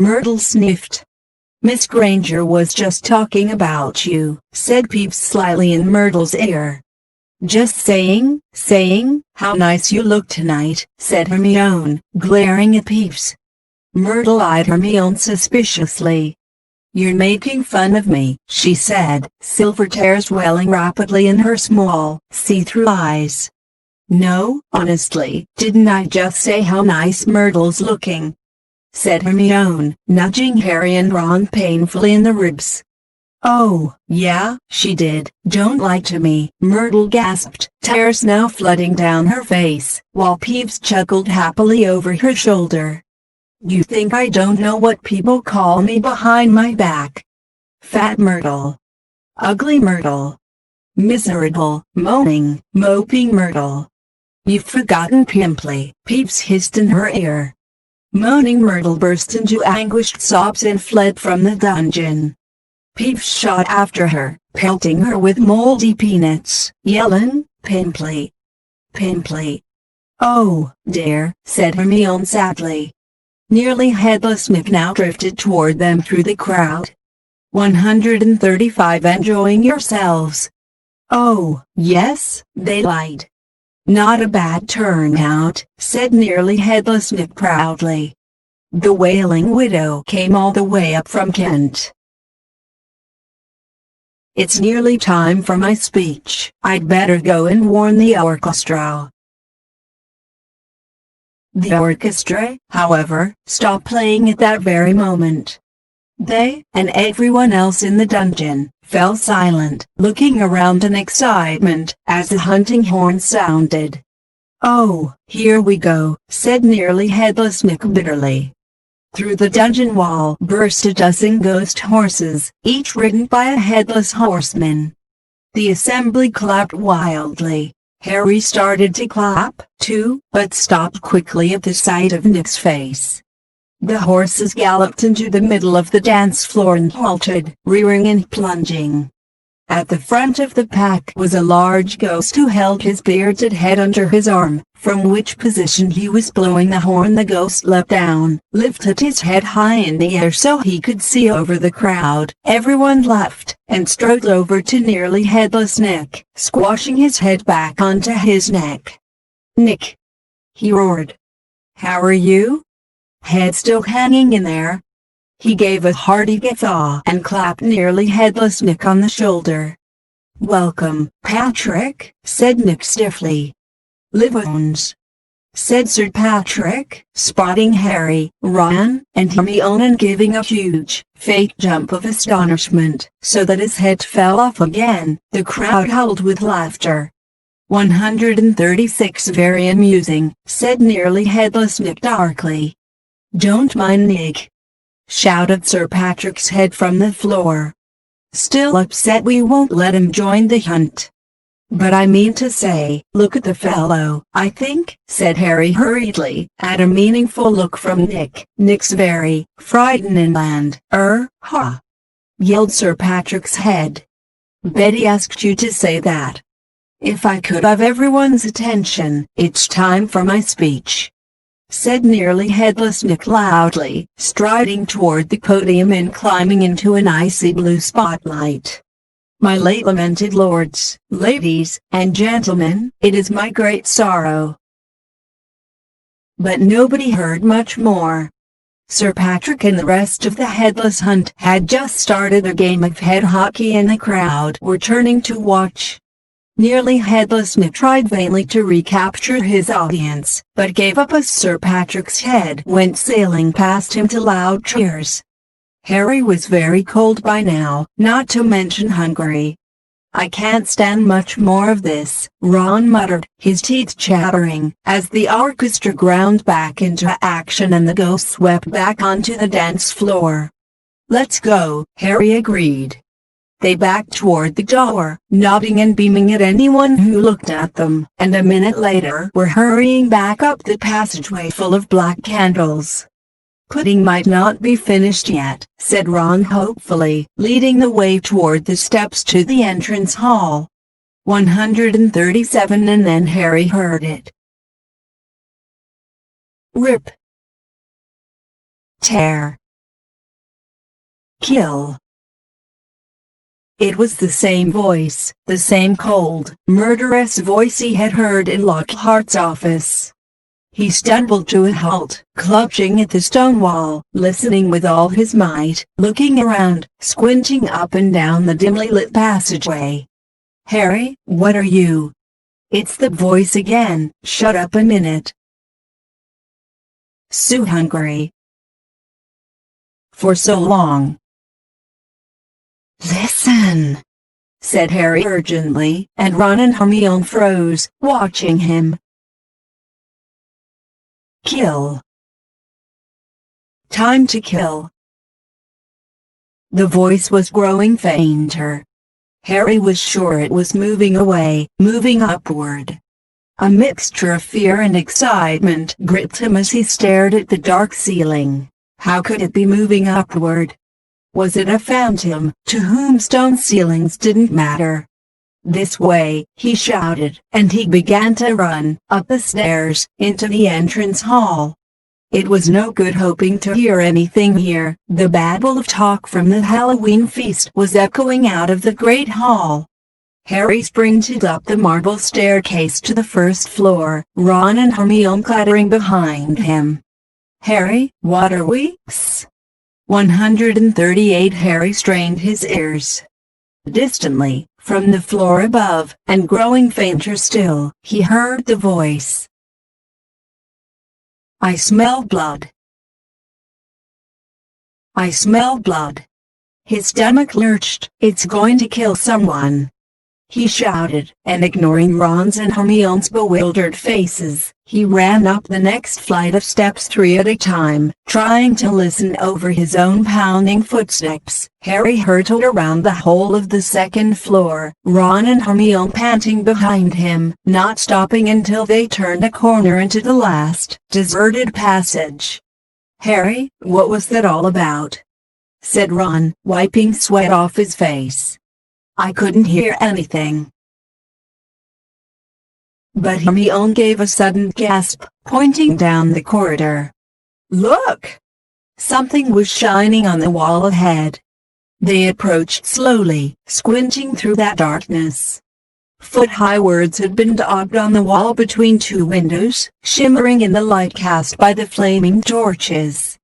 Myrtle sniffed. "Miss Granger was just talking about you," said Peeves slyly in Myrtle's ear. "Just saying, how nice you look tonight," said Hermione, glaring at Peeves. Myrtle eyed Hermione suspiciously. "You're making fun of me," she said, silver tears welling rapidly in her small, see-through eyes. "No, honestly, didn't I just say how nice Myrtle's looking?" said Hermione, nudging Harry and Ron painfully in the ribs. "Oh, yeah, she did. Don't lie to me," Myrtle gasped, tears now flooding down her face, while Peeves chuckled happily over her shoulder. "You think I don't know what people call me behind my back? Fat Myrtle. Ugly Myrtle. Miserable, moaning, moping Myrtle. You've forgotten pimply," Peeves hissed in her ear. Moaning Myrtle burst into anguished sobs and fled from the dungeon. Peeves shot after her, pelting her with moldy peanuts, yelling, "Pimply! Pimply!" "Oh, dear," said Hermione sadly. Nearly Headless Nick now drifted toward them through the crowd. 135 enjoying yourselves. "Oh, yes," they lied. "Not a bad turnout," said Nearly Headless Nick proudly. The Wailing Widow came all the way up from Kent. "It's nearly time for my speech. I'd better go and warn the orchestra." The orchestra, however, stopped playing at that very moment. They, and everyone else in the dungeon, fell silent, looking around in excitement, as the hunting horn sounded. "Oh, here we go," said Nearly Headless Nick bitterly. Through the dungeon wall burst a dozen ghost horses, each ridden by a headless horseman. The assembly clapped wildly. Harry started to clap, too, but stopped quickly at the sight of Nick's face. The horses galloped into the middle of the dance floor and halted, rearing and plunging. At the front of the pack was a large ghost who held his bearded head under his arm, from which position he was blowing the horn. The ghost leapt down, lifted his head high in the air so he could see over the crowd. Everyone laughed, and strode over to Nearly Headless Nick, squashing his head back onto his neck. "Nick!" he roared. "How are you? Head still hanging in there?" He gave a hearty guffaw and clapped Nearly Headless Nick on the shoulder. "Welcome, Patrick," said Nick stiffly. "Livones," said Sir Patrick, spotting Harry, Ron, and Hermione and giving a huge, fake jump of astonishment, so that his head fell off again. The crowd howled with laughter. 136 very amusing, said Nearly Headless Nick darkly. "Don't mind Nick," shouted Sir Patrick's head from the floor. "Still upset we won't let him join the hunt. But I mean to say, look at the fellow, I think," said Harry hurriedly, at a meaningful look from Nick. "Nick's very frightening and, ha!" yelled Sir Patrick's head. "Betty asked you to say that. If I could have everyone's attention, it's time for my speech," said Nearly Headless Nick loudly, striding toward the podium and climbing into an icy blue spotlight. "My late lamented lords, ladies, and gentlemen, it is my great sorrow." But nobody heard much more. Sir Patrick and the rest of the Headless Hunt had just started a game of head hockey and the crowd were turning to watch. Nearly Headless Nick tried vainly to recapture his audience, but gave up as Sir Patrick's head went sailing past him to loud cheers. Harry was very cold by now, not to mention hungry. "I can't stand much more of this," Ron muttered, his teeth chattering, as the orchestra ground back into action and the ghost swept back onto the dance floor. "Let's go," Harry agreed. They backed toward the door, nodding and beaming at anyone who looked at them, and a minute later were hurrying back up the passageway full of black candles. "Pudding might not be finished yet," said Ron hopefully, leading the way toward the steps to the entrance hall. 137 and then Harry heard it. Rip. Tear. Kill. It was the same voice, the same cold, murderous voice he had heard in Lockhart's office. He stumbled to a halt, clutching at the stone wall, listening with all his might, looking around, squinting up and down the dimly lit passageway. "Harry, what are you?" It's the voice again. "Shut up a minute. So hungry. For so long." "Listen," said Harry urgently, and Ron and Hermione froze, watching him. "Kill. Time to kill." The voice was growing fainter. Harry was sure it was moving away, moving upward. A mixture of fear and excitement gripped him as he stared at the dark ceiling. How could it be moving upward? Was it a phantom, to whom stone ceilings didn't matter? "This way," he shouted, and he began to run, up the stairs, into the entrance hall. It was no good hoping to hear anything here. The babble of talk from the Halloween feast was echoing out of the great hall. Harry sprinted up the marble staircase to the first floor, Ron and Hermione clattering behind him. "Harry, what are we?" 138. Harry strained his ears. Distantly, from the floor above, and growing fainter still, he heard the voice. "I smell blood. I smell blood." His stomach lurched. "It's going to kill someone," he shouted, and ignoring Ron's and Hermione's bewildered faces, he ran up the next flight of steps 3 at a time, trying to listen over his own pounding footsteps. Harry hurtled around the whole of the second floor, Ron and Hermione panting behind him, not stopping until they turned a corner into the last, deserted passage. "Harry, what was that all about?" said Ron, wiping sweat off his face. "I couldn't hear anything." But Hermione gave a sudden gasp, pointing down the corridor. "Look!" Something was shining on the wall ahead. They approached slowly, squinting through that darkness. Foot-high words had been daubed on the wall between 2 windows, shimmering in the light cast by the flaming torches.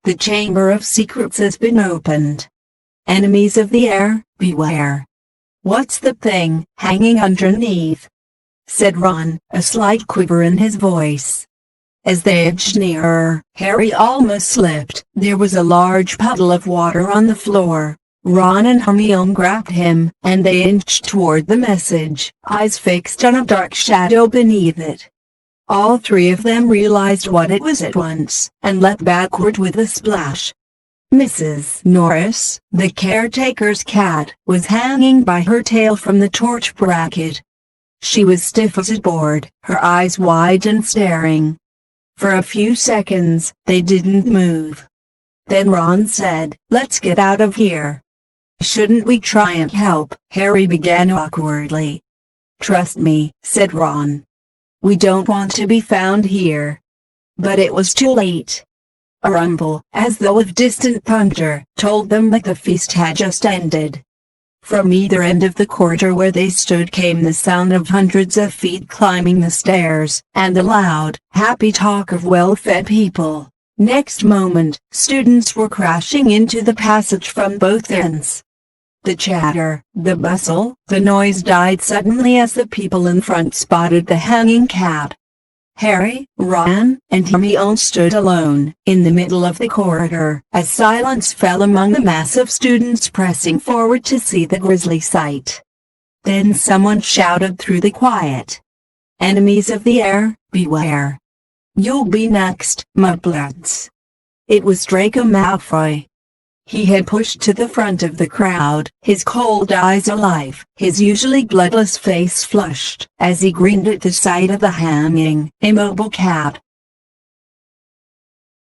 "The Chamber of Secrets has been opened. Enemies of the air, beware." "What's the thing hanging underneath?" said Ron, a slight quiver in his voice. As they edged nearer, Harry almost slipped. There was a large puddle of water on the floor. Ron and Hermione grabbed him, and they inched toward the message, eyes fixed on a dark shadow beneath it. All 3 of them realized what it was at once, and leapt backward with a splash. Mrs. Norris, the caretaker's cat, was hanging by her tail from the torch bracket. She was stiff as a board, her eyes wide and staring. For a few seconds, they didn't move. Then Ron said, "Let's get out of here." "Shouldn't we try and help?" Harry began awkwardly. "Trust me," said Ron. "We don't want to be found here." But it was too late. A rumble, as though of distant thunder, told them that the feast had just ended. From either end of the corridor where they stood came the sound of hundreds of feet climbing the stairs, and the loud, happy talk of well-fed people. Next moment, students were crashing into the passage from both ends. The chatter, the bustle, the noise died suddenly as the people in front spotted the hanging cat. Harry, Ron, and Hermione stood alone, in the middle of the corridor, as silence fell among the mass of students pressing forward to see the grisly sight. Then someone shouted through the quiet. "Enemies of the air, beware. You'll be next, mudbloods." It was Draco Malfoy. He had pushed to the front of the crowd, his cold eyes alive, his usually bloodless face flushed, as he grinned at the sight of the hanging, immobile cat.